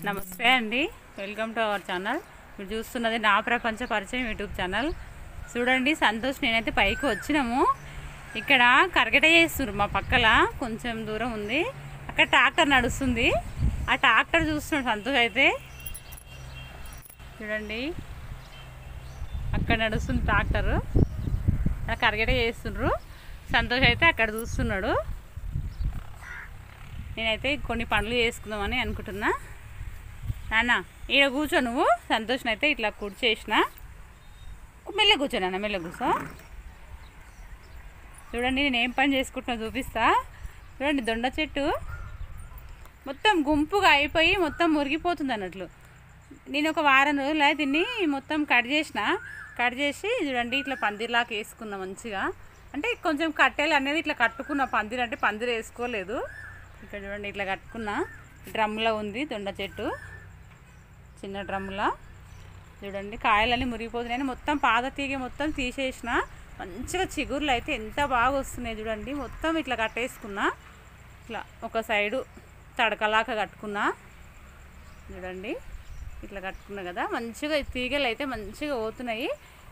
నమస్తే అండి, welcome to our channel. మీరు చూస్తున్నది నా ప్రపంచ పరిచయం యూట్యూబ్ ఛానల్. చూడండి, సంతోష్ నేనైతే పైకి వచ్చినాము. ఇక్కడ కరగట చేస్తున్నారు మా పక్కల, కొంచెం దూరం ఉంది. అక్కడ ట్రాక్టర్ నడుస్తుంది. ఆ ట్రాక్టర్ చూస్తున్నాడు సంతోష్ అయితే. చూడండి, అక్కడ నడుస్తుంది ట్రాక్టరు. అక్కడ కరగట చేస్తున్నారు. సంతోష్ అయితే అక్కడ చూస్తున్నాడు. నేనైతే కొన్ని పనులు చేసుకుందామని అనుకుంటున్నా. నాన్న ఈడ కూర్చో, నువ్వు సంతోష్ని అయితే ఇట్లా కూర్చేసిన. మెల్ల కూర్చో నాన్న, మెల్ల కూర్చో. చూడండి, నేను ఏం పని చేసుకుంటున్నా చూపిస్తా. చూడండి, దొండ చెట్టు మొత్తం గుంపుగా అయిపోయి మొత్తం మురిగిపోతుంది అన్నట్లు. నేను ఒక వారం రోజులు దీన్ని మొత్తం కట్ చేసి చూడండి ఇట్లా పందిర్లాగా వేసుకున్నా మంచిగా. అంటే కొంచెం కట్టెలు అనేది ఇట్లా కట్టుకున్న పందిరి, అంటే పందిరి వేసుకోలేదు. ఇక్కడ చూడండి ఇట్లా కట్టుకున్నా. డ్రమ్లో ఉంది దొండ చెట్టు, చిన్న డ్రమ్లా. చూడండి, కాయలన్నీ మురిగిపోతున్నాయి. మొత్తం పాత తీగ మొత్తం తీసేసిన. మంచిగా చిగుర్లు అయితే ఎంత బాగా వస్తున్నాయి చూడండి. మొత్తం ఇట్లా కట్టేసుకున్నా. ఇట్లా ఒక సైడు తడకలాగా కట్టుకున్నా. చూడండి, ఇట్లా కట్టుకున్నా కదా. మంచిగా తీగలు అయితే మంచిగా పోతున్నాయి.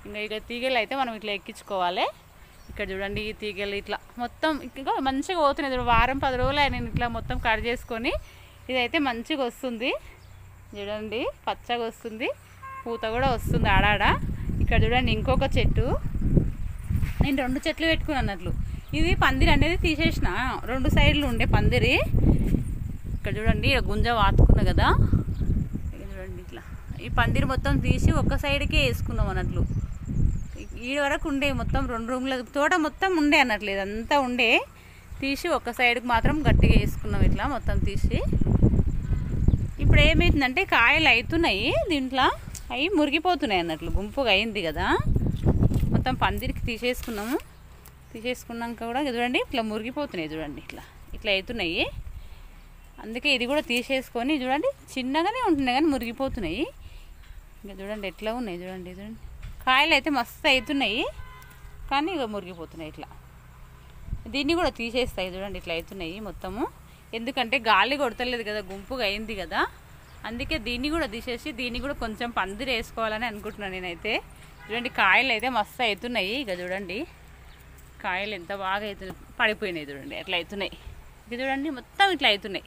ఇంకా తీగలు అయితే మనం ఇట్లా ఎక్కించుకోవాలి. ఇక్కడ చూడండి, ఈ తీగలు ఇట్లా మొత్తం ఇంకా మంచిగా పోతున్నాయి. వారం 10 రోజులు నేను ఇట్లా మొత్తం కట్ చేసుకొని ఇదైతే మంచిగా వస్తుంది. చూడండి, పచ్చగా వస్తుంది, పూత కూడా వస్తుంది ఆడాడ. ఇక్కడ చూడండి ఇంకొక చెట్టు. నేను 2 చెట్లు పెట్టుకున్నాను అన్నట్లు. ఇది పందిరి అనేది తీసేసిన, 2 సైడ్లు ఉండే పందిరి. ఇక్కడ చూడండి, గుంజ వాతుకున్నా కదా. చూడండి ఇట్లా ఈ పందిరి మొత్తం తీసి ఒక సైడ్కే వేసుకున్నాం అన్నట్లు. ఈ వరకు ఉండే మొత్తం 2 రూమ్ల తోట మొత్తం ఉండే అన్నట్లు. ఇదంతా ఉండే తీసి ఒక సైడ్కి మాత్రం గట్టిగా వేసుకున్నాం ఇట్లా మొత్తం తీసి. ఇప్పుడు ఏమవుతుందంటే కాయలు అవుతున్నాయి దీంట్లో, అవి మురిగిపోతున్నాయి అన్నట్లు. గుంపుగా అయింది కదా, మొత్తం పందిరికి తీసేసుకున్నాక కూడా చూడండి ఇట్లా మురిగిపోతున్నాయి. చూడండి ఇట్లా ఇట్లా అవుతున్నాయి. అందుకే ఇది కూడా తీసేసుకొని చూడండి చిన్నగానే ఉంటున్నాయి కానీ మురిగిపోతున్నాయి. ఇంకా చూడండి ఎట్లా ఉన్నాయి. చూడండి కాయలు అయితే మస్తు అవుతున్నాయి కానీ ఇక మురిగిపోతున్నాయి. ఇట్లా దీన్ని కూడా తీసేస్తాయి. చూడండి ఇట్లా అవుతున్నాయి మొత్తము. ఎందుకంటే గాలి కొడతలేదు కదా, గుంపుగా అయింది కదా. అందుకే దీన్ని కూడా తీసేసి దీన్ని కూడా కొంచెం పందిరి వేసుకోవాలని అనుకుంటున్నాను నేనైతే. చూడండి, కాయలు అయితే మస్తు అవుతున్నాయి. ఇక చూడండి కాయలు ఎంత బాగా అవుతున్నాయి, పడిపోయినాయి. చూడండి ఎట్లా అవుతున్నాయి. ఇక చూడండి మొత్తం ఇట్లా అవుతున్నాయి.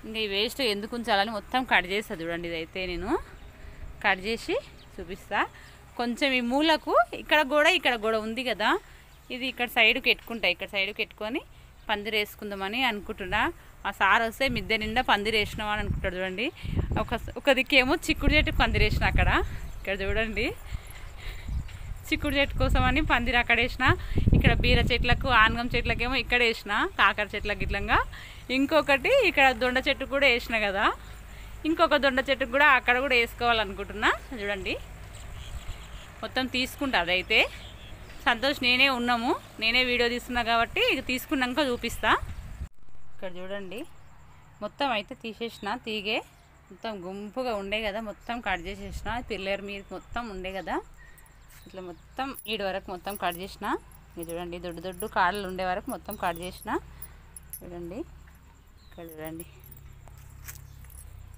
ఇంకా ఈ వేస్ట్ ఎందుకు ఉంచాలని మొత్తం కట్ చేస్తా. చూడండి, ఇదైతే నేను కట్ చేసి చూపిస్తా. కొంచెం ఈ మూలకు ఇక్కడ కూడా ఉంది కదా, ఇది ఇక్కడ సైడ్కి పెట్టుకుంటా. ఇక్కడ సైడ్కి పెట్టుకొని పందిరి వేసుకుందామని అనుకుంటున్నా. ఆ సార్ వస్తే మిద్దె నిండా పందిరి వేసినామా అని అనుకుంటాడు. చూడండి, ఒక దిక్కేమో చిక్కుడు చెట్టుకు పందిరి వేసిన అక్కడ. ఇక్కడ చూడండి, చిక్కుడు చెట్టు కోసమని పందిరి అక్కడ వేసిన. ఇక్కడ బీర చెట్లకు, ఆనగం చెట్లకేమో ఇక్కడ వేసిన, కాకర చెట్లకు ఇట్లంగా. ఇంకొకటి ఇక్కడ దొండ చెట్టు కూడా వేసిన కదా, ఇంకొక దొండ చెట్టుకు కూడా అక్కడ కూడా వేసుకోవాలనుకుంటున్నా. చూడండి మొత్తం తీసుకుంటా. అదైతే సంతోష్ నేనే ఉన్నాము, నేనే వీడియో తీస్తున్నా కాబట్టి ఇక తీసుకున్నాక చూపిస్తా. ఇక్కడ చూడండి మొత్తం అయితే తీసేసిన. తీగే మొత్తం గుంపుగా ఉండే కదా, మొత్తం కట్ చేసేసిన. పిల్లర్ మీద మొత్తం ఉండే కదా, ఇట్లా మొత్తం ఈడు వరకు మొత్తం కట్ చేసిన. ఇక చూడండి దొడ్డు కాడలు ఉండే వరకు మొత్తం కట్ చేసిన. చూడండి ఇక్కడ చూడండి,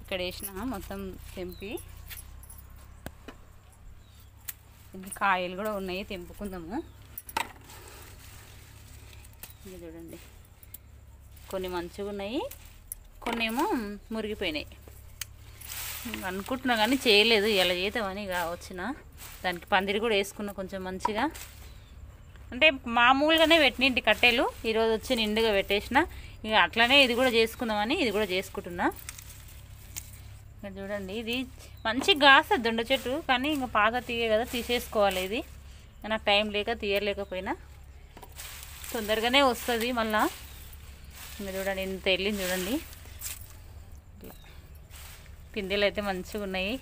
ఇక్కడ వేసిన మొత్తం తెంపి. ఇంకా కాయలు కూడా ఉన్నాయి, తెంపుకుందాము. ఇంకా చూడండి కొన్ని మంచిగా ఉన్నాయి, కొన్ని ఏమో మురిగిపోయినాయి. అనుకుంటున్నా కానీ చేయలేదు. ఇలా చేద్దామని ఇక వచ్చిన. దానికి పందిరి కూడా వేసుకున్నా కొంచెం మంచిగా. అంటే మామూలుగానే పెట్టినింటి కట్టెలు, ఈరోజు వచ్చి నిండుగా పెట్టేసిన. ఇక అట్లనే ఇది కూడా చేసుకుందామని ఇది కూడా చేసుకుంటున్నా. ఇంకా చూడండి, ఇది మంచి కాస్తుంది దొండ చెట్టు, కానీ ఇంకా పాత తీయ కదా, తీసేసుకోవాలి. ఇది నాకు టైం లేక తీయలేకపోయినా, తొందరగానే వస్తుంది మళ్ళా. ఇంకా చూడండి ఇంత వెళ్ళింది. చూడండి ఇట్లా పిందెలు అయితే మంచిగా ఉన్నాయి,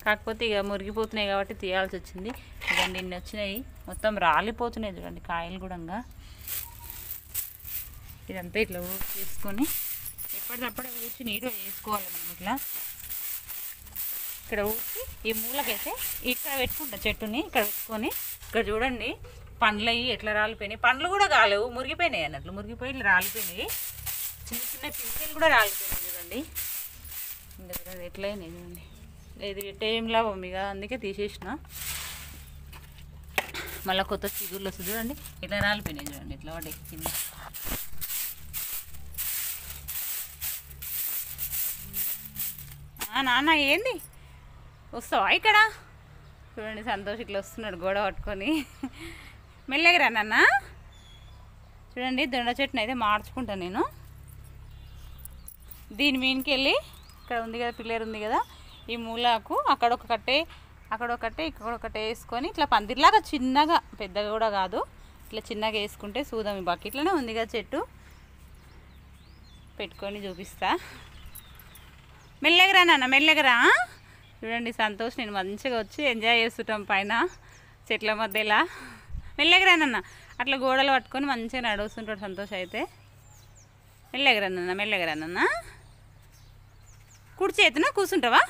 కాకపోతే ఇక మురిగిపోతున్నాయి కాబట్టి తీయాల్సి వచ్చింది. చూడండి ఇన్ని వచ్చినాయి, మొత్తం రాలిపోతున్నాయి. చూడండి కాయలు కూడా. ఇదంతా ఇట్లా చేసుకొని ఎప్పటికప్పుడే ఊడ్చి నీట్గా చేసుకోవాలి మనం. ఇట్లా ఇక్కడ ఊడ్చి ఈ మూలకైతే ఇక్కడ పెట్టుకుంటా చెట్టుని. ఇక్కడ పెట్టుకొని ఇక్కడ చూడండి పండ్లు అవి ఎట్లా రాలిపోయినాయి. పండ్లు కూడా కాలేవు, మురిగిపోయినాయి అన్నట్లు. మురిగిపోయి రాలిపోయినాయి. చిన్న చిన్న పిందెలు కూడా రాలిపోయినాయి. చూడండి ఇంకా చూడండి ఎట్లయినాయి చూడండి. ఇది టైం లాభం ఇక అందుకే తీసేసిన. మళ్ళీ కొత్త చిగుర్లు వస్తుంది చూడండి. ఇట్లా రాలిపోయినాయి చూడండి. ఇట్లా వాటి కింద నాన్న ఏంది వస్తావా ఇక్కడ? చూడండి సంతోష్ ఇట్లా వస్తున్నాడు గోడ పట్టుకొని. మెల్లగా రా నాన్న. చూడండి దొండ చెట్టుని అయితే మార్చుకుంటాను నేను. దీని మీనికి వెళ్ళి ఇక్కడ ఉంది కదా పిల్లర్ ఉంది కదా, ఈ మూలకు అక్కడ ఒక కట్టే ఇక్కడ ఒక కట్టే వేసుకొని ఇట్లా పందిరిలాగా చిన్నగా, పెద్దగా కూడా కాదు, ఇట్లా చిన్నగా వేసుకుంటే చూద్దాం. ఈ బకెట్లోనే ఉంది కదా చెట్టు, పెట్టుకొని చూపిస్తా. మెల్లగరా నాన్న మెల్లగరా. చూడండి సంతోష్ నేను మంచిగా వచ్చి ఎంజాయ్ చేస్తుంటాం పైన చెట్ల మధ్యలో. మెల్లగరా నాన్న. అట్లా గోడలు పట్టుకొని మంచిగా నడుస్తుంటాడు సంతోష్ అయితే. మెల్లగరా నాన్న. కుడి చేతున కూర్చుంటావా?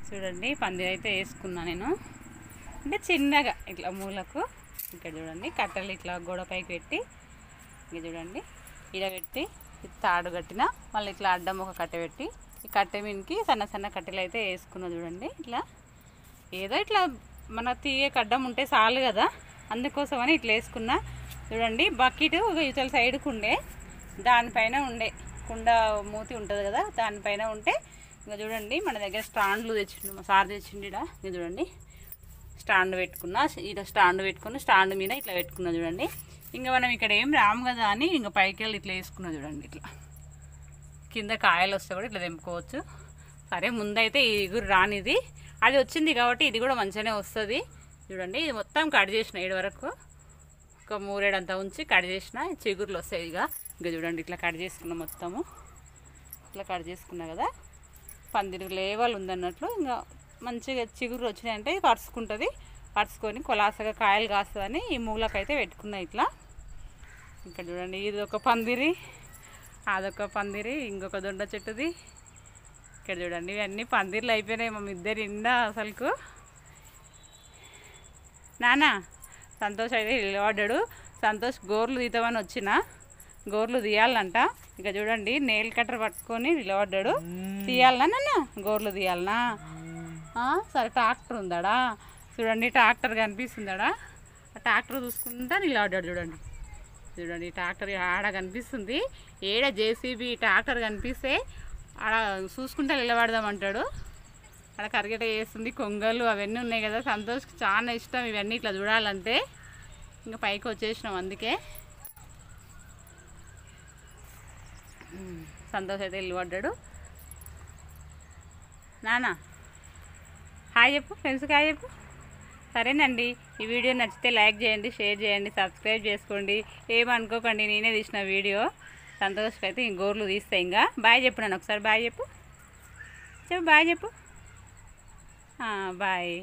చూడండి పందిరి అయితే వేసుకున్నా నేను. అంటే చిన్నగా ఇట్లా మూలకు ఇక్కడ చూడండి కట్టెలు ఇట్లా గోడ పైకి పెట్టి, ఇక చూడండి ఇలా పెట్టి తాడు కట్టిన, మళ్ళీ ఇట్లా అడ్డం ఒక కట్టె పెట్టి, ఈ కట్టె మీదకి సన్న సన్న కట్టెలు అయితే వేసుకున్నా చూడండి. ఇట్లా ఏదో ఇట్లా మన తీయే అడ్డం ఉంటే చాలు కదా, అందుకోసమని ఇట్లా వేసుకున్నా చూడండి. బకెట్ ఇవతల సైడ్కు ఉండే, దానిపైన ఉండే కుండ మూతి ఉంటుంది కదా, దానిపైన ఉంటే ఇంకా చూడండి మన దగ్గర స్టాండ్లు తెచ్చిండు మా సార్ తెచ్చిండు. ఇక చూడండి స్టాండ్ పెట్టుకున్నా, ఇలా స్టాండ్ పెట్టుకుని స్టాండ్ మీద ఇట్లా పెట్టుకున్నా చూడండి. ఇంకా మనం ఇక్కడ ఏం రాము కదా అని ఇంకా పైకి వెళ్ళి ఇట్లా వేసుకున్నా చూడండి. ఇట్లా కింద కాయలు వస్తే కూడా ఇట్లా తెంపుకోవచ్చు. సరే ముందైతే ఈ ఇగురు రానిది, అది వచ్చింది కాబట్టి ఇది కూడా మంచిగానే వస్తుంది చూడండి. ఇది మొత్తం కట్ చేసిన 7 వరకు, ఒక 3 అంతా ఉంచి కట్ చేసిన, చిగురులు వస్తాయి. ఇంకా చూడండి ఇట్లా కట్ చేసుకున్నా, మొత్తము ఇట్లా కట్ చేసుకున్నా కదా. పందిరి లేవల్ ఉందన్నట్లు ఇంకా మంచిగా చిగురు వచ్చినాయంటే పరుచుకుంటుంది, పరుచుకొని కొలాసగా కాయలు కాస్తుందని ఈ మూలకైతే పెట్టుకున్నా ఇట్లా. ఇక్కడ చూడండి ఇది ఒక పందిరి, అదొక పందిరి, ఇంకొక దొండ చెట్టుది. ఇక్కడ చూడండి ఇవన్నీ పందిర్లు అయిపోయినాయి మా ఇద్దరి నిండా అసలుకు. నానా సంతోష్ అయితే నిలబడ్డాడు. సంతోష్ గోర్లు తీద్దామని వచ్చిన, గోర్లు తీయాలంట. ఇక చూడండి నెయిల్ కట్టర్ పట్టుకొని నిలబడ్డాడు. తీయాలనా నాన్న? గోర్లు తీయాలనా? సరే ట్రాక్టర్ ఉందాడా? చూడండి ట్రాక్టర్ కనిపిస్తుందాడా? ఆ ట్రాక్టర్ చూసుకుంటా నిలబడ్డాడు చూడండి ట్రాక్టర్ ఆడ కనిపిస్తుంది. ఏడ జేసీబీ ట్రాక్టర్ కనిపిస్తే ఆడ చూసుకుంటా నిలబడదామంటాడు. ఆడ కరిగట వేస్తుంది, కొంగలు అవన్నీ ఉన్నాయి కదా. సంతోష్కి చాలా ఇష్టం ఇవన్నీ ఇట్లా చూడాలంటే. ఇంకా పైకి వచ్చేసినాం అందుకే. సంతోష్ అయితే నిలబడ్డాడు. నానా హాయ్ చెప్పు, ఫ్రెండ్స్కి హాయ్ చెప్పు. సరేనండి, ఈ వీడియో నచ్చితే లైక్ చేయండి, షేర్ చేయండి, సబ్స్క్రైబ్ చేసుకోండి. ఏమనుకోకండి నేనే తీసిన వీడియో. సంతోష్కి అయితే ఇంక గోర్లు తీస్తాయి. ఇంకా బాయ్ చెప్పు నన్ను ఒకసారి, బాయ్ చెప్పు, బాయ్ చెప్పు, బాయ్.